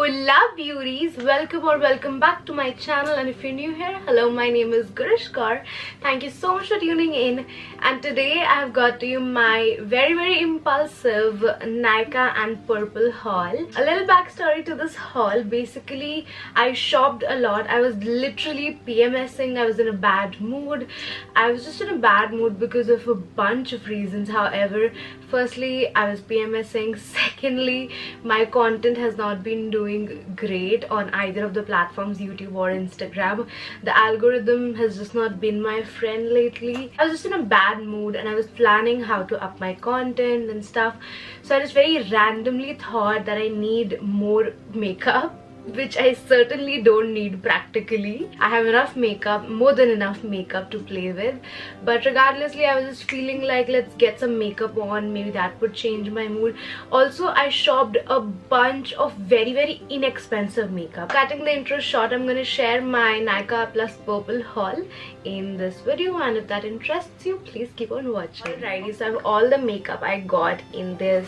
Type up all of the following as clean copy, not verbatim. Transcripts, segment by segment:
Hola beauties, welcome back to my channel, and if you're new here, hello, my name is Gurishkar. Thank you so much for tuning in. And today I've got to you my very impulsive Nykaa and Purple haul. A little backstory to this haul. Basically, I shopped a lot. I was literally PMSing. I was in a bad mood. I was just in a bad mood because of a bunch of reasons. However, firstly, I was PMSing. Secondly, my content has not been doing great on either of the platforms, YouTube or Instagram. The algorithm has just not been my friend lately. I was just in a bad mood and I was planning how to up my content and stuff. So I just very randomly thought that I need more makeup, which I certainly don't need practically. I have enough makeup, more than enough makeup to play with. But regardlessly, I was just feeling like let's get some makeup on. Maybe that would change my mood. Also, I shopped a bunch of very inexpensive makeup. Cutting the intro short, I'm gonna share my Nykaa plus Purple haul in this video, and if that interests you, please keep on watching. Alrighty, so I have all the makeup I got in this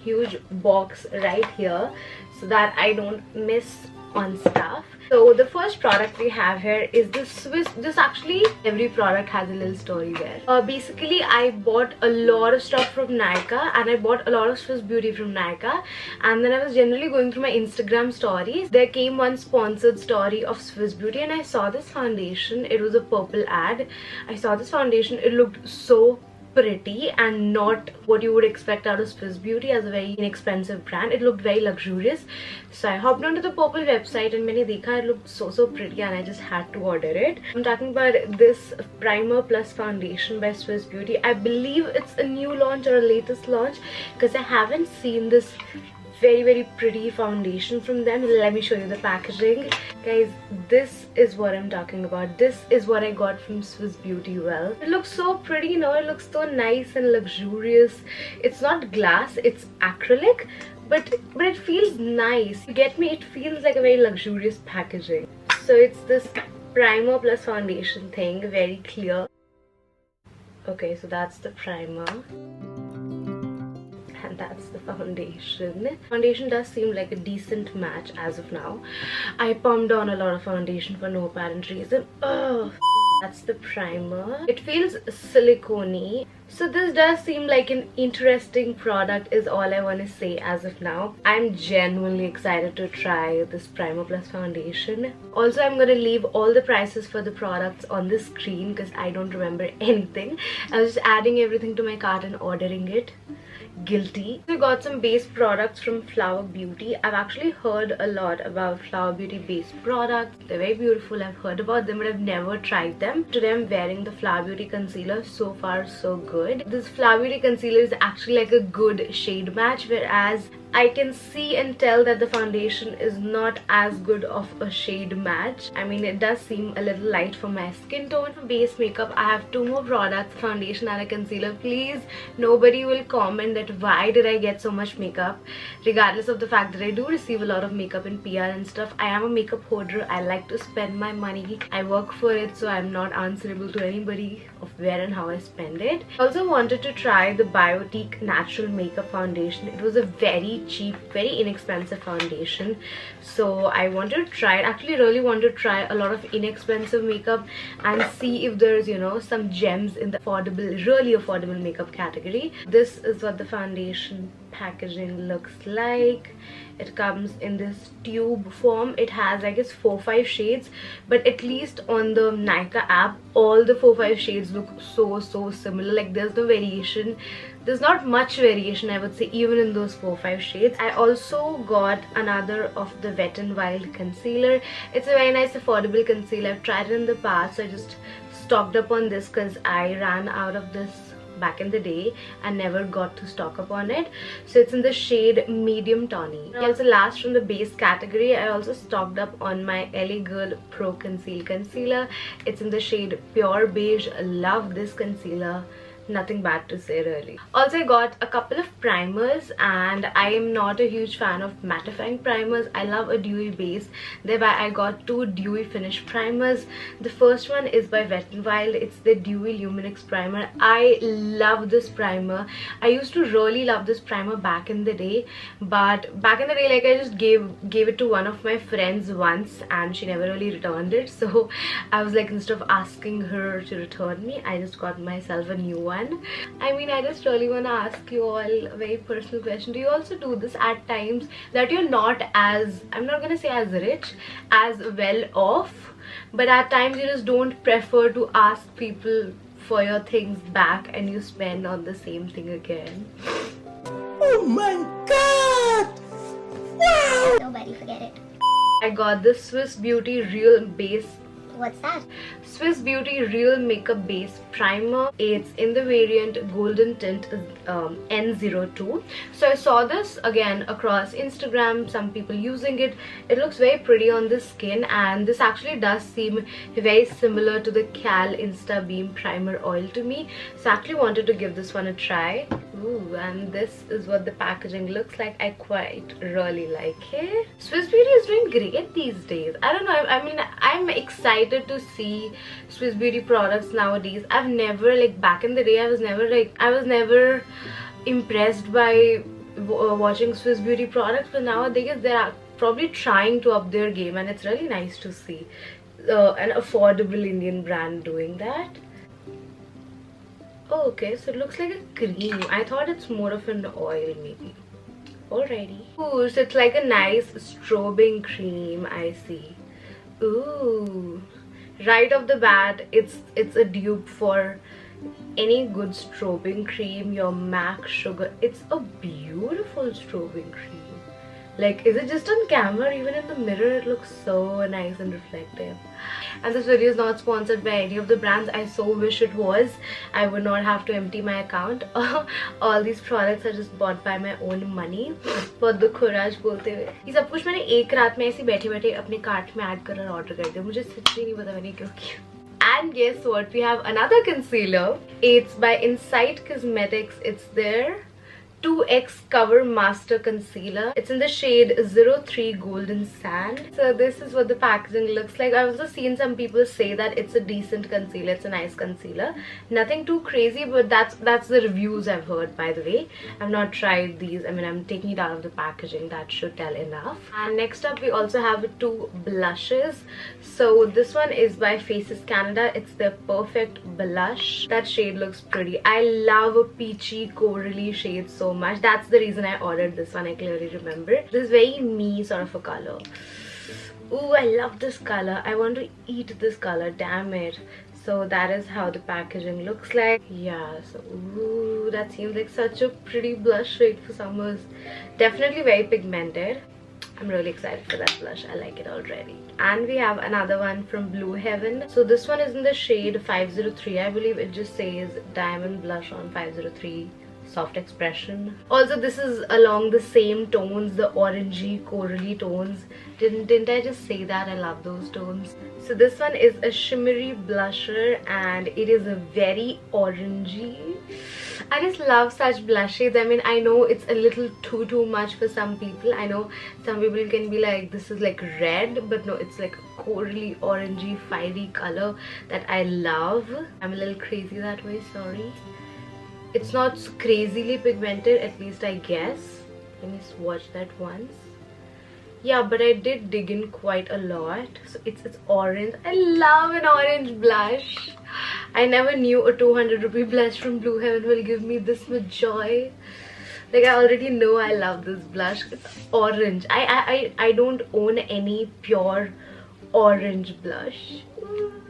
huge box right here so that I don't miss on stuff. So the first product we have here is this actually every product has a little story there. Basically, I bought a lot of stuff from Nykaa and I bought a lot of Swiss Beauty from Nykaa, and then I was generally going through my Instagram stories. There came one sponsored story of Swiss Beauty and I saw this foundation. It was a purple ad. I saw this foundation. It looked so pretty and not what you would expect out of Swiss Beauty as a very inexpensive brand. It looked very luxurious, so I hopped onto the Purple website and मैंने देखा it looked so pretty and I just had to order it. I'm talking about this primer plus foundation by Swiss Beauty. I believe it's a new launch or a latest launch because I haven't seen this very pretty foundation from them. Let me show you the packaging. Guys, this is what I'm talking about. This is what I got from Swiss Beauty. Well, it looks so pretty, you know, it looks so nice and luxurious. It's not glass, it's acrylic, but it feels nice. You get me? It feels like a very luxurious packaging. So it's this primer plus foundation thing, very clear. Okay, so that's the primer. And that's the foundation. Foundation does seem like a decent match as of now. I pumped on a lot of foundation for no apparent reason. Oh, that's the primer. It feels silicone-y. So this does seem like an interesting product is all I want to say as of now. I'm genuinely excited to try this primer plus foundation. Also, I'm going to leave all the prices for the products on the screen because I don't remember anything. I was just adding everything to my cart and ordering it. Guilty. I got some base products from Flower Beauty. I've actually heard a lot about Flower Beauty base products. They're very beautiful. I've heard about them but I've never tried them. Today I'm wearing the Flower Beauty concealer. So far so good. This Flower Beauty concealer is actually like a good shade match, whereas I can see and tell that the foundation is not as good of a shade match. I mean, it does seem a little light for my skin tone. For base makeup, I have two more products, foundation and a concealer. Please, nobody will comment that why did I get so much makeup, regardless of the fact that I do receive a lot of makeup in PR and stuff. I am a makeup hoarder. I like to spend my money. I work for it, so I'm not answerable to anybody of where and how I spend it. I also wanted to try the Biotique Natural Makeup Foundation. It was a very cheap, very inexpensive foundation, so I wanted to try it. Actually really wanted to try a lot of inexpensive makeup and see if there's, you know, some gems in the affordable, really affordable makeup category. This is what the foundation packaging looks like. It comes in this tube form. It has, I guess, 4-5 shades, but at least on the Nykaa app all the 4-5 shades look so similar. Like there's no variation. There's not much variation, I would say, even in those 4-5 shades. I also got another of the Wet n Wild concealer. It's a very nice affordable concealer. I've tried it in the past, so I just stocked up on this because I ran out of this back in the day and never got to stock up on it. So it's in the shade Medium Tawny. Also, last from the base category, I also stocked up on my LA Girl Pro Conceal Concealer. It's in the shade Pure Beige. I love this concealer. nothing bad to say really. Also, I got a couple of primers, and I am not a huge fan of mattifying primers. I love a dewy base, thereby I got two dewy finish primers. The first one is by Wet n Wild. It's the Dewy Luminix primer. I love this primer. I used to really love this primer back in the day, but back in the day, like, I just gave it to one of my friends once and she never really returned it. So I was like, instead of asking her to return me, I just got myself a new one. I mean, I just really want to ask you all a very personal question. Do you also do this at times, that you're not as, I'm not gonna say as rich, as well off, but at times you just don't prefer to ask people for your things back and you spend on the same thing again? Oh my god! Wow! Nobody forget it. I got this Swiss Beauty Real Base. What's that? Swiss Beauty Real Makeup Base Primer. It's in the variant Golden Tint N02. So I saw this again across Instagram, some people using it. It looks very pretty on the skin, and this actually does seem very similar to the Cal Insta Beam Primer Oil to me. So I actually wanted to give this one a try. Ooh, and this is what the packaging looks like. I quite really like it. Swiss Beauty is doing great these days. I don't know, I mean, I'm excited to see Swiss Beauty products nowadays. I've never, like, back in the day, I was never impressed by watching Swiss Beauty products, but nowadays they're probably trying to up their game, and it's really nice to see an affordable Indian brand doing that. Oh, okay, so it looks like a cream. I thought it's more of an oil maybe. Alrighty. Ooh, so it's like a nice strobing cream, I see. Ooh. Right off the bat, it's a dupe for any good strobing cream, your MAC Sugar. It's a beautiful strobing cream. Like, is it just on camera? Even in the mirror, it looks so nice and reflective. And this video is not sponsored by any of the brands. I so wish it was. I would not have to empty my account. All these products are just bought by my own money. बहुत दुख हो रहा है आज बोलते हुए. ये सब कुछ मैंने एक रात में ऐसे बैठे बैठे अपने कार्ट में ऐड कर ऑर्डर कर दिया. मुझे सच्ची नहीं पता मैंने क्यों किया. And guess what? We have another concealer. It's by Insight Cosmetics. It's their 2X Cover Master Concealer. It's in the shade 03 Golden Sand. So this is what the packaging looks like. I've also seen some people say that it's a decent concealer. It's a nice concealer. Nothing too crazy, but that's the reviews I've heard, by the way. I've not tried these. I mean, I'm taking it out of the packaging. That should tell enough. And next up, we also have two blushes. So this one is by Faces Canada. It's their Perfect Blush. That shade looks pretty. I love a peachy corally shade so much. That's the reason I ordered this one. I clearly remember. This is very me sort of a color. Ooh, I love this color. I want to eat this color. Damn it. So that is how the packaging looks like. Yeah, so ooh, that seems like such a pretty blush shade for summers. Definitely very pigmented. I'm really excited for that blush. I like it already. And we have another one from Blue Heaven. So this one is in the shade 503. I believe it just says Diamond Blush on 503. Soft Expression. Also, this is along the same tones, the orangey corally tones. Didn't I just say that? I love those tones. So this one is a shimmery blusher, and it is a very orangey. I just love such blush shades. I mean, I know it's a little too much for some people. I know some people can be like, this is like red, but no, it's like a corally orangey fiery color that I love. I'm a little crazy that way, sorry. It's not crazily pigmented, at least I guess. Let me swatch that once. Yeah, but I did dig in quite a lot. So it's orange. I love an orange blush. I never knew a 200 rupee blush from Blue Heaven will give me this much joy. Like, I already know I love this blush. It's orange. I don't own any pure orange blush.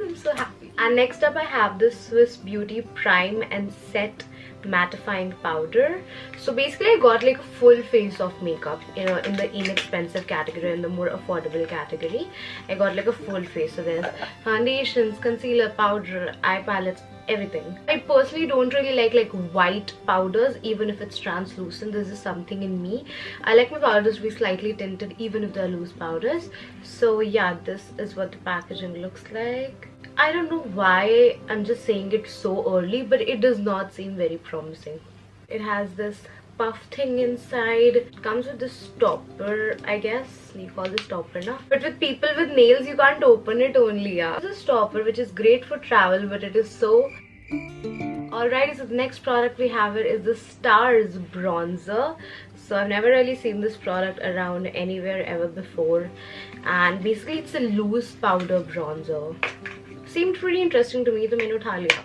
I'm so happy. And next up, I have the Swiss Beauty Prime and Set mattifying powder. So basically, I got like a full face of makeup, you know, in the inexpensive category and the more affordable category. I got like a full face. So there's foundations, concealer, powder, eye palettes, everything. I personally don't really like white powders, even if it's translucent. This is something in me. I like my powders to be slightly tinted even if they're loose powders. So yeah, this is what the packaging looks like. I don't know why I'm just saying it so early, but it does not seem very promising. It has this puff thing inside. It comes with this stopper, I guess you call this stopper now, but with people with nails you can't open it only. Yeah, it's a stopper which is great for travel, but it is so. Alright, so the next product we have is the Stars bronzer. So I've never really seen this product around anywhere ever before, and basically it's a loose powder bronzer. Seemed pretty interesting to me, तो मैंने उठा लिया.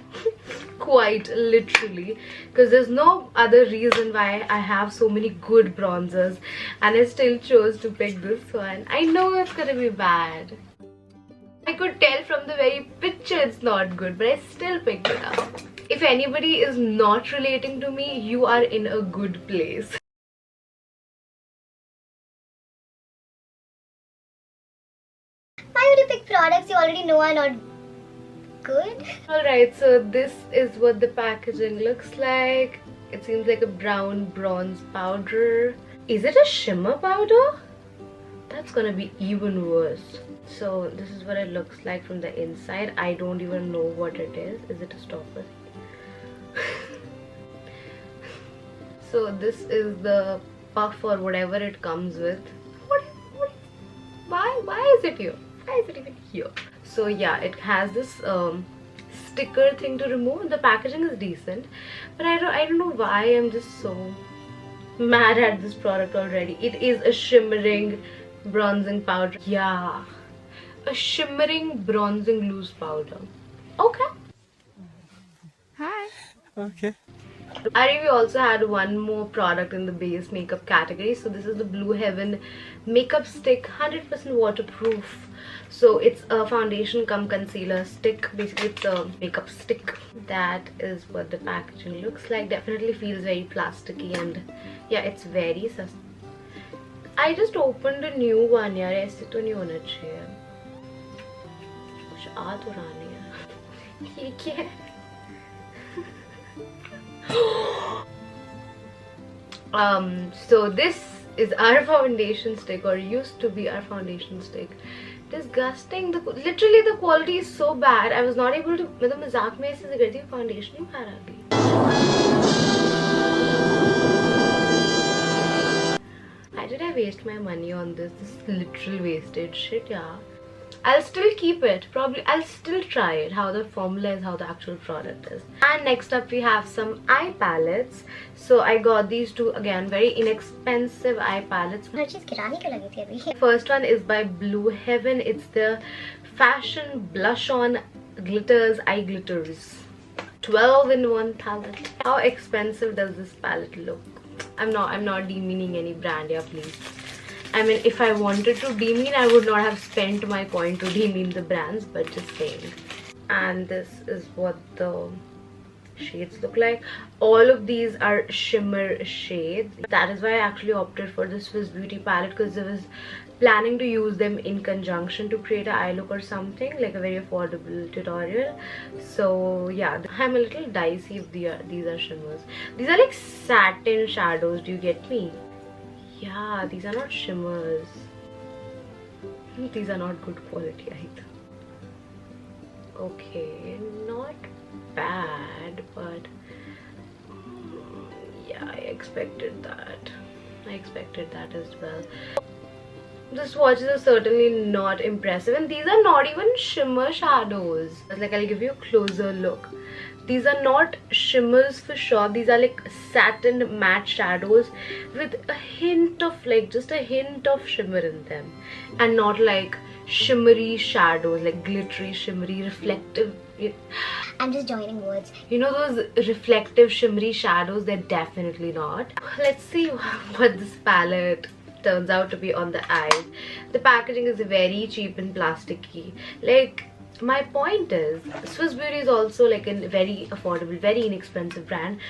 Quite literally, because there's no other reason why I have so many good bronzers and I still chose to pick this one. I know it's gonna be bad. I could tell from the very picture it's not good, but I still picked it up. If anybody is not relating to me, you are in a good place. Why would you pick products you already know are not good? Alright, so this is what the packaging looks like. It seems like a brown bronze powder. Is it a shimmer powder? That's gonna be even worse. So this is what it looks like from the inside. I don't even know what it is. Is it a stopper? So this is the puff or whatever it comes with. Why is it here? Why is it even here? So yeah, it has this sticker thing to remove. The packaging is decent, but I don't know why I'm just so mad at this product already. It is a shimmering bronzing powder. Yeah, a shimmering bronzing loose powder. Okay. Hi. Okay. We also had one more product in the base makeup category. So this is the Blue Heaven makeup stick, 100% waterproof. So it's a foundation cum concealer stick. Basically it's a makeup stick. That is what the packaging looks like. Definitely feels very plasticky, and yeah, it's very sus. I just opened a new one. यार ऐसे तो नहीं होना चाहिए. कुछ आ तो रहा नहीं है. ये क्या है? So this is our foundation stick, or used to be our foundation stick. Disgusting. Literally the quality is so bad. I was not able to. मतलब मजाक में ऐसे करती हूँ, foundation नहीं खा रही. Why did I waste my money on this? This is literal wasted shit, yeah. I'll still keep it. Probably I'll still try it, how the formula is, how the actual product is. And next up we have some eye palettes. So I got these two, again very inexpensive eye palettes. हर चीज गिराने क्यों लगी थी अभी? First one is by Blue Heaven. It's the Fashion Blush On Glitters Eye Glitters 12-in-1 palette. How expensive does this palette look? I'm not demeaning any brand, yeah, please. I mean, if I wanted to demean, I would not have spent my coin to demean the brands, but just saying. And this is what the shades look like. All of these are shimmer shades. That is why I actually opted for the Swiss Beauty palette, because I was planning to use them in conjunction to create an eye look or something, like a very affordable tutorial. So yeah, I'm a little dicey if these are shimmers. These are like satin shadows, do you get me? Yeah, these are not shimmers. These are not good quality either. Okay, not bad, but yeah, I expected that. I expected that as well. The swatches are certainly not impressive, and these are not even shimmer shadows. Like, I'll give you a closer look. These are not shimmers for sure. These are like satin matte shadows with a hint of, like, just a hint of shimmer in them, and not like shimmery shadows, like glittery, shimmery, reflective. I'm just joining words. You know those reflective shimmery shadows? They're definitely not. Let's see what this palette turns out to be on the eyes. The packaging is very cheap and plasticky. Like, my point is, Swiss Beauty is also like a very affordable, very inexpensive brand,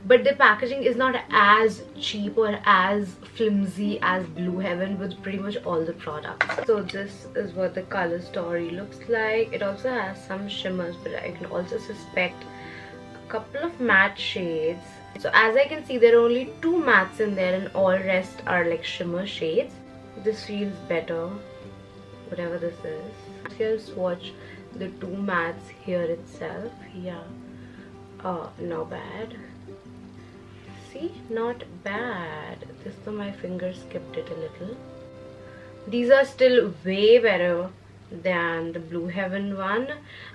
but the packaging is not as cheap or as flimsy as Blue Heaven with pretty much all the products. So this is what the color story looks like. It also has some shimmers, but I can also suspect couple of matte shades. So as I can see, there are only 2 mattes in there and all rest are like shimmer shades. This feels better, whatever this is. I'll swatch the 2 mattes here itself. Yeah, not bad. See, not bad. This though my finger skipped it a little. These are still way better than the Blue Heaven one.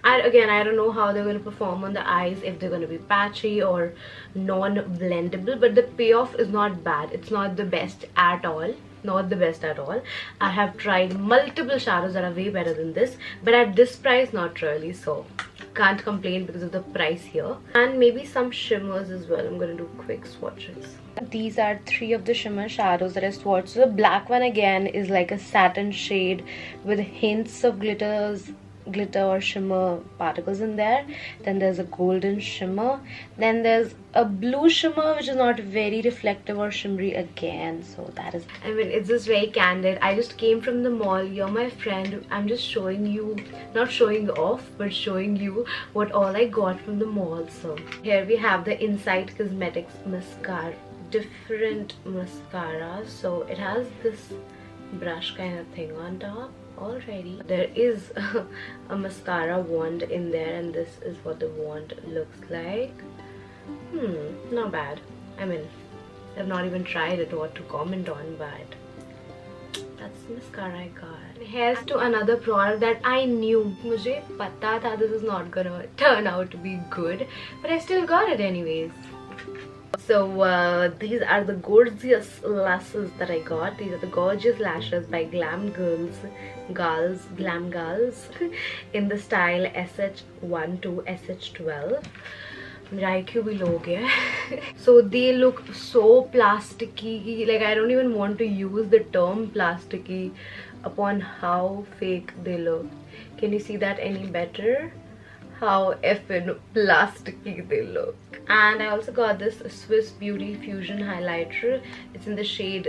And again, I don't know how they're going to perform on the eyes, if they're going to be patchy or non-blendable, but the payoff is not bad. It's not the best at all. Not the best at all. I have tried multiple shadows that are way better than this, but at this price, not really. So can't complain because of the price here. And maybe some shimmers as well. I'm going to do quick swatches. These are 3 of the shimmer shadows that I swatched. So the black one again is like a satin shade with hints of glitter or shimmer particles in there. Then there's a golden shimmer. Then there's a blue shimmer which is not very reflective or shimmery again. So that is, I mean, it's just very candid. I just came from the mall. You're my friend. I'm just showing you, not showing off, but showing you what all I got from the mall. So here we have the Insight Cosmetics mascara. Different mascara. So it has this brush kind of thing on top already. There is a mascara wand in there, and this is what the wand looks like. Not bad. I mean, I've not even tried it, what to comment on, but that's the mascara I got. Here's to another product that I knew, mujhe pata tha this is not gonna turn out to be good, but I still got it anyways. So these are the gorgeous lashes that I got. These are the gorgeous lashes by Glam Girls in the style SH1 to SH12. So they look so plasticky. Like, I don't even want to use the term plasticky upon how fake they look. Can you see that any better? How effing plasticky they look. And I also got this Swiss Beauty Fusion highlighter. It's in the shade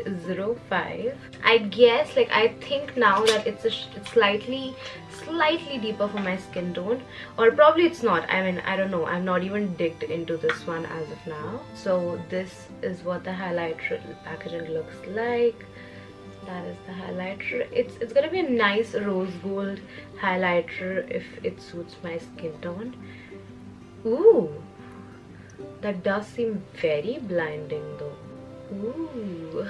05. I guess, like, I think now that it's slightly deeper for my skin tone, or probably it's not. I mean, I don't know. I've not even digged into this one as of now. So this is what the highlighter packaging looks like. That is the highlighter. It's gonna be a nice rose gold highlighter if it suits my skin tone. Ooh, that does seem very blinding though. Ooh.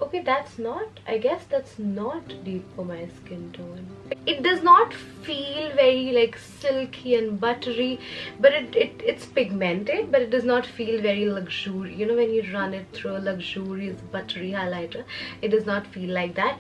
Okay, that's not, I guess that's not deep for my skin tone. It does not feel very like silky and buttery, but it's pigmented, but it does not feel very luxurious. You know, when you run it through a luxurious buttery highlighter, it does not feel like that.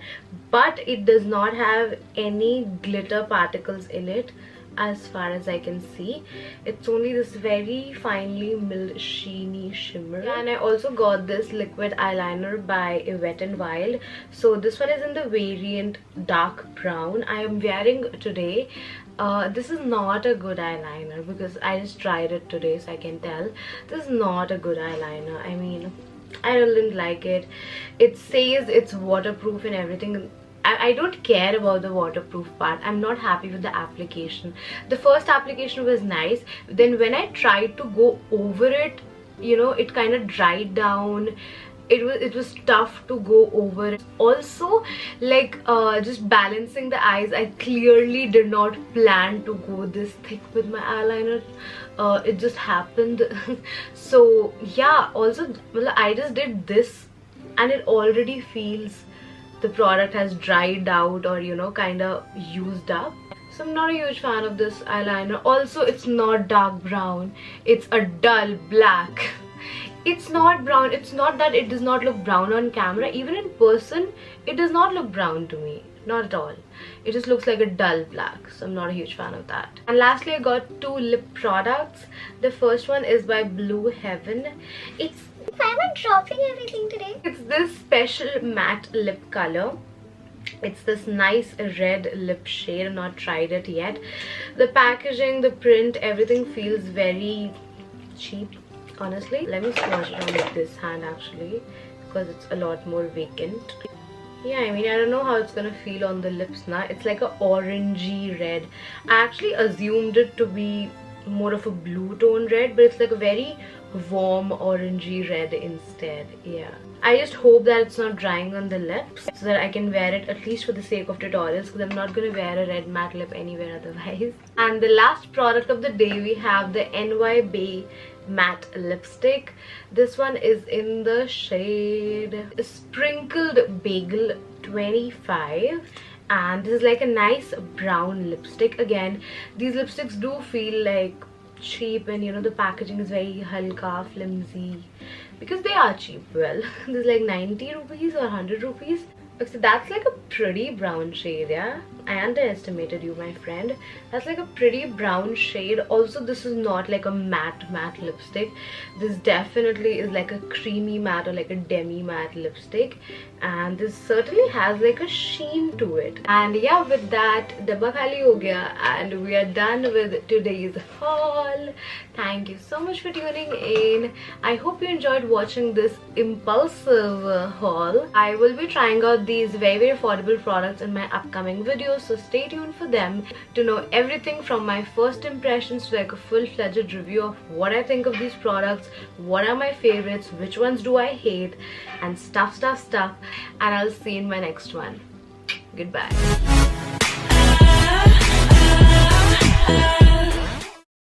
But it does not have any glitter particles in it, as far as I can see. It's only this very finely milled sheeny shimmer. And I also got this liquid eyeliner by Wet n Wild. So this one is in the variant dark brown. I am wearing today. This is not a good eyeliner because I just tried it today, so I can tell this is not a good eyeliner. I mean, I really didn't like it. It says it's waterproof and everything. I don't care about the waterproof part. I'm not happy with the application. The first application was nice. Then when I tried to go over it, you know, it kind of dried down. It was tough to go over it. Also, like, just balancing the eyes, I clearly did not plan to go this thick with my eyeliner. It just happened. So yeah, also, well, I just did this and it already feels the product has dried out or, you know, kind of used up. So I'm not a huge fan of this eyeliner. Also, it's not dark brown, it's a dull black. It's not brown. It's not that it does not look brown on camera. Even in person, it does not look brown to me. Not at all. It just looks like a dull black. So I'm not a huge fan of that. And lastly, I got 2 lip products. The first one is by Blue Heaven. Why am I dropping everything today? It's this special matte lip color. It's this nice red lip shade. I've not tried it yet. The packaging, the print, everything feels very cheap, honestly. Let me swatch it on with this hand actually, because it's a lot more vacant. Yeah, I mean, I don't know how it's gonna feel on the lips now. It's like a orangey red. I actually assumed it to be more of a blue tone red, but it's like a very warm orangey red instead. Yeah, I just hope that it's not drying on the lips so that I can wear it at least for the sake of tutorials, because I'm not going to wear a red matte lip anywhere otherwise. And the last product of the day, we have the NY Bay matte lipstick. This one is in the shade Sprinkled Bagel 25, and this is like a nice brown lipstick. Again, these lipsticks do feel like cheap, and you know, the packaging is very halka, flimsy, because they are cheap. Well, this is like 90 rupees or 100 rupees. Okay, so that's like a pretty brown shade. Yeah, I underestimated you, my friend. That's like a pretty brown shade. Also, this is not like a matte lipstick. This definitely is like a creamy matte or like a demi matte lipstick, and this certainly has like a sheen to it. And yeah, with that, dabba khali ho gaya, and we are done with today's haul. Thank you so much for tuning in. I hope you enjoyed watching this impulsive haul. I will be trying out these very affordable products in my upcoming videos, so stay tuned for them to know everything from my first impressions to like a full-fledged review of what I think of these products, what are my favorites, which ones do I hate, and stuff. And I'll see you in my next one. Goodbye.